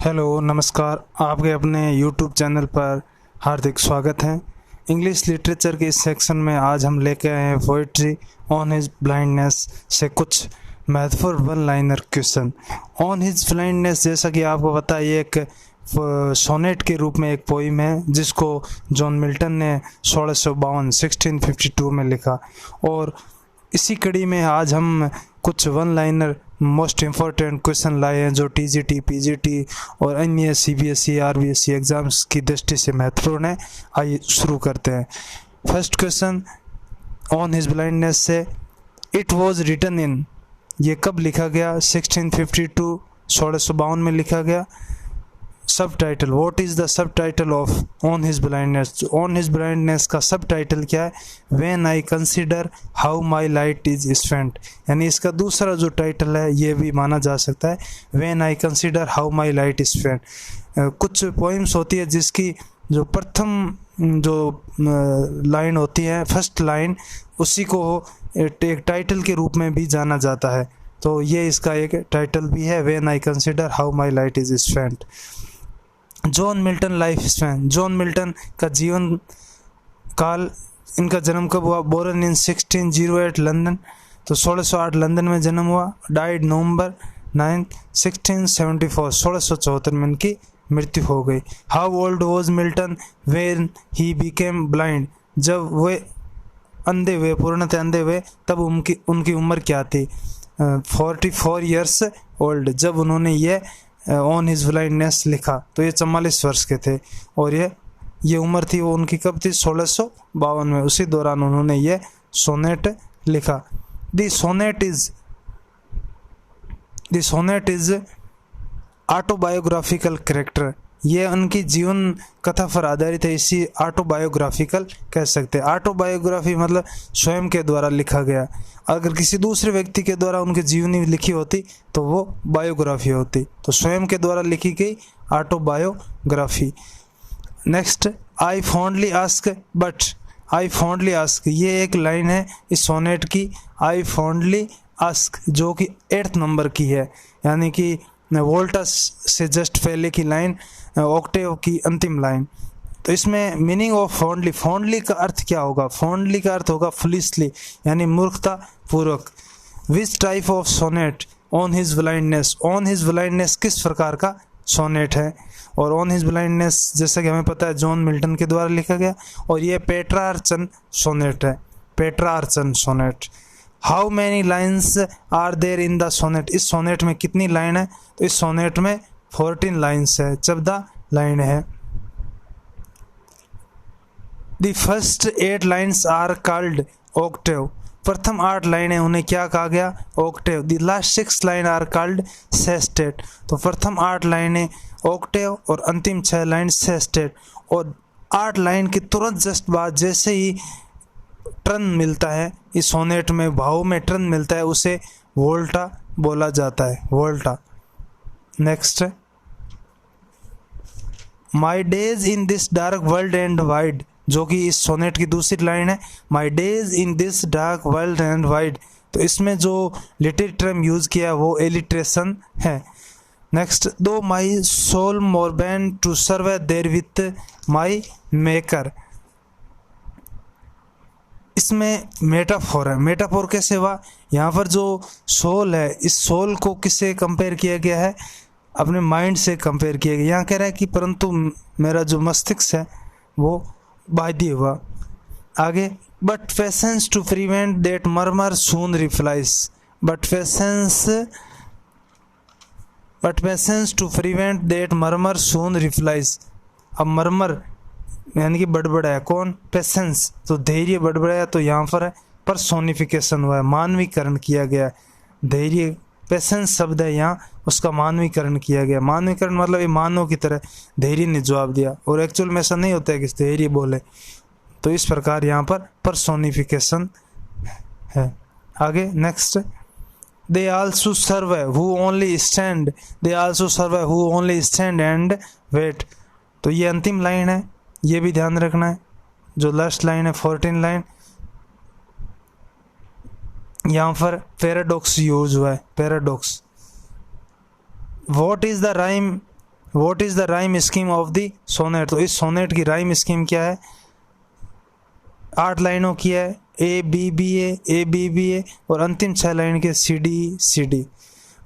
Hello नमस्कार। आपके अपने यूट्यूब चैनल पर हार्दिक स्वागत है। इंग्लिश लिटरेचर के इस सेक्शन में आज हम लेके आए हैं पोइट्री ऑन हिज ब्लाइंडनेस से कुछ महत्वपूर्ण one liner question. On his blindness, जैसा कि आपको पता है, ये एक सोनेट के रूप में एक पोइम है जिसको जॉन मिल्टन ने 1652 में लिखा। और इसी कड़ी में आज हम कुछ one liner most important question लाए हैं जो टीजीटी, पीजीटी और अन्य सीबीएसई, आरबीएसई एग्ज़ाम्स की दृष्टि से महत्वपूर्ण है। आइए शुरू करते हैं। First question on his blindness से, इट वॉज रिटन इन, ये कब लिखा गया? 1652, 1652 में लिखा गया। सब title, what is the sub title of on his blindness? On his blindness का सब टाइटल क्या है? When I consider how my light is spent, यानी इसका दूसरा जो टाइटल है ये भी माना जा सकता है, when I consider how my light is spent. कुछ पोइम्स होती है जिसकी जो प्रथम जो लाइन होती है, फर्स्ट लाइन, उसी को एक टाइटल के रूप में भी जाना जाता है, तो ये इसका एक टाइटल भी है, when I consider how my light is spent. John Milton life span, John Milton का जीवन काल, इनका जन्म कब हुआ? बोरन इन 1608 लंदन, तो 1608 लंदन में जन्म हुआ। डाइड नवंबर 9, 1674, 1674 में इनकी मृत्यु हो गई। How old was Milton when he became blind, जब वे अंधे हुए, पूर्णतः अंधे हुए, तब उनकी उम्र क्या थी? 44 ईयर्स ओल्ड, जब उन्होंने ये ऑन हिज ब्लाइंडनेस लिखा तो ये 44 वर्ष के थे। और ये उम्र थी वो उनकी कब थी? 1652 में। उसी दौरान उन्होंने ये सोनेट लिखा। The sonnet is autobiographical character, ये उनकी जीवन कथा पर आधारित है, इसी ऑटोबायोग्राफिकल कह सकते हैं। ऑटोबायोग्राफी मतलब स्वयं के द्वारा लिखा गया। अगर किसी दूसरे व्यक्ति के द्वारा उनकी जीवनी लिखी होती तो वो बायोग्राफी होती, तो स्वयं के द्वारा लिखी गई autobiography. Next, I fondly ask but, I fondly ask, ये एक लाइन है इस सोनेट की, आई फॉन्डली आस्क, जो कि 8th नंबर की है, यानी कि वोल्टस से जस्ट पहले की लाइन, ऑक्टेव की अंतिम लाइन। तो इसमें मीनिंग ऑफ फॉन्डली, फॉन्डली का अर्थ क्या होगा? फॉन्डली का अर्थ होगा फुलिशली, यानी मूर्खता पूर्वक। Which type of sonnet on his blindness, on his blindness किस प्रकार का सोनेट है? और ऑन हिज ब्लाइंडनेस जैसा कि हमें पता है जॉन मिल्टन के द्वारा लिखा गया, और ये पेट्रार्चन सोनेट है, Petrarchan sonnet. How many lines are there in the sonnet, इस सोनेट में कितनी लाइन है? तो इस सोनेट में 14 लाइन्स है, 14 लाइन है। The first 8 lines are called octave, प्रथम 8 लाइनें उन्हें क्या कहा गया? Octave. The last 6 line are called sestet, तो प्रथम 8 लाइनें ऑक्टेव और अंतिम 6 लाइन सेस्टेट। और 8 लाइन के तुरंत जस्ट बाद जैसे ही टर्न मिलता है, इस सोनेट में भाव में टर्न मिलता है, उसे वोल्टा बोला जाता है, volta. Next, my days in this dark world and wide, जो कि इस सोनेट की दूसरी लाइन है, my days in this dark world and wide, तो इसमें जो लिटरेरी टर्म यूज किया वो एलिट्रेशन है। Next, though my soul more bent to serve therewith my maker, इसमें मेटाफोर है। मेटाफोर कैसे हुआ? यहाँ पर जो सोल है, इस सोल को किससे कंपेयर किया गया है? अपने माइंड से कंपेयर किया गया। यहाँ कह रहा है कि परंतु मेरा जो मस्तिष्क है वो बाध्य हुआ। आगे, but patience to prevent that murmur soon replies, but patience to prevent that murmur soon replies. अब मर्मर यानी कि बड़बड़ा है, कौन? पेशेंस, तो धैर्य बड़बड़ाया, तो यहाँ पर है पर्सोनिफिकेशन हुआ है, मानवीकरण किया गया। धैर्य, पेशेंस शब्द है यहाँ, उसका मानवीकरण किया गया। मानवीकरण मतलब ये मानव की तरह धैर्य ने जवाब दिया, और एक्चुअल में ऐसा नहीं होता है कि धैर्य बोले, तो इस प्रकार यहाँ पर पर्सोनिफिकेशन है। आगे next, they also serve who only stand, they also serve who only stand and wait, तो ये अंतिम लाइन है, ये भी ध्यान रखना है। जो लास्ट लाइन है 14 लाइन, यहाँ पर पैराडॉक्स यूज हुआ है, paradox. What is the rhyme what is the rhyme scheme of the sonnet. तो इस सोनेट की राइम स्कीम क्या है, 8 लाइनों की है, A B B A B B A, और अंतिम 6 लाइन के C D C D.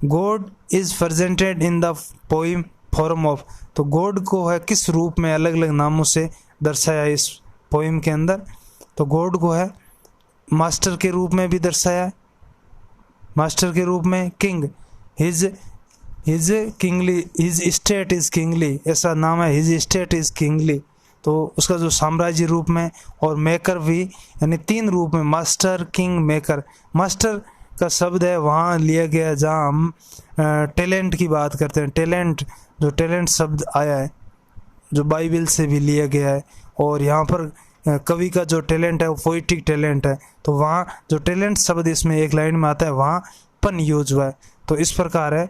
God is presented in the poem form of. तो गॉड को है किस रूप में अलग अलग नामों से दर्शाया इस पोइम के अंदर। तो गॉड को है मास्टर के रूप में भी दर्शाया है, मास्टर के रूप में, king, his kingly, his state is kingly, ऐसा नाम है, हिज स्टेट इज़ किंगली। तो उसका जो साम्राज्य रूप में, और मेकर भी, यानी 3 रूप में, मास्टर, किंग, मेकर। मास्टर का शब्द है वहाँ लिया गया है जहाँ हम टैलेंट की बात करते हैं। टैलेंट, जो टैलेंट शब्द आया है जो बाइबल से भी लिया गया है, और यहाँ पर कवि का जो टैलेंट है वो पोइटिक टैलेंट है। तो वहाँ जो टैलेंट शब्द इसमें एक लाइन में आता है वहाँ पन यूज हुआ है। तो इस प्रकार है,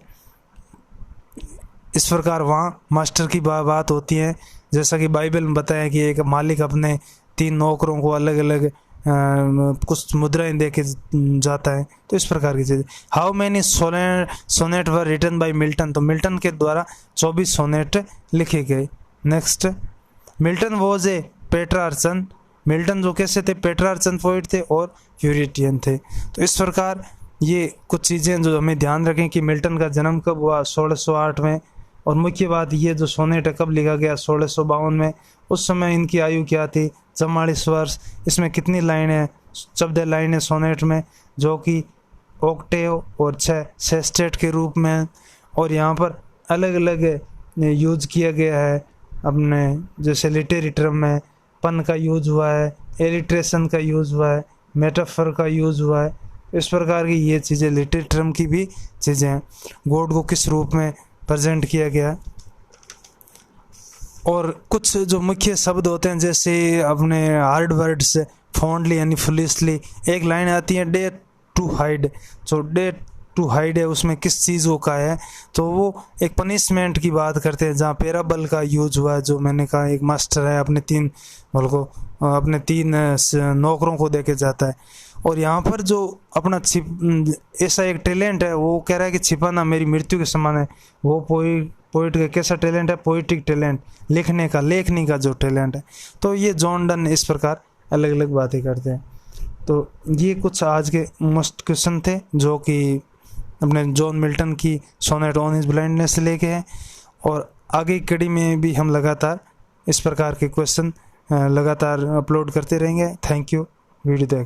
इस प्रकार वहाँ मास्टर की बात होती है। जैसा कि बाइबल में बताया कि एक मालिक अपने 3 नौकरों को अलग अलग कुछ मुद्राएं दे के जाता है। तो इस प्रकार की चीज़। How many sonnet were written by Milton. तो मिल्टन के द्वारा 24 सोनेट लिखे गए। Next, Milton was a Petrarchan. Milton जो कैसे थे, पेट्रार्चन पोइट थे और यूरिटियन थे। तो इस प्रकार ये कुछ चीज़ें जो हमें ध्यान रखें कि मिल्टन का जन्म कब हुआ, 1608 में। और मुख्य बात ये जो सोनेट है कब लिखा गया, 1652 में। उस समय इनकी आयु क्या थी, 44 वर्ष। इसमें कितनी लाइन है, 14 लाइन है सोनेट में, जो कि ऑक्टेव और 6 सेस्टेट के रूप में। और यहाँ पर अलग अलग यूज किया गया है अपने, जैसे लिटरेरी टर्म में पन का यूज हुआ है, एलिट्रेशन का यूज हुआ है, मेटाफर का यूज हुआ है। इस प्रकार की ये चीज़ें लिटरेरी टर्म की भी चीज़ें हैं। गॉड को किस रूप में प्रेजेंट किया गया, और कुछ जो मुख्य शब्द होते हैं जैसे अपने हार्ड वर्ड्स, फॉन्डली यानी फुलिशली। एक लाइन आती है डे टू हाइड। जो डे टू हाइड है उसमें किस चीज़ का है, तो वो एक पनिशमेंट की बात करते हैं, जहाँ पेराबल का यूज हुआ है। जो मैंने कहा, एक मास्टर है अपने 3 अपने 3 नौकरों को देके जाता है। और यहाँ पर जो अपना ऐसा एक टैलेंट है, वो कह रहा है कि छिपाना मेरी मृत्यु के समान है। वो पोइट का कैसा टैलेंट है, पोइटिक टैलेंट, लिखने का, लेखनी का जो टैलेंट है। तो ये जॉन डन इस प्रकार अलग अलग बातें करते हैं। तो ये कुछ आज के मोस्ट क्वेश्चन थे जो कि अपने जॉन मिल्टन की सोनेट ऑन हिज ब्लाइंडनेस से लेके हैं। और आगे की कड़ी में भी हम लगातार इस प्रकार के क्वेश्चन लगातार अपलोड करते रहेंगे। थैंक यू वीडियो देख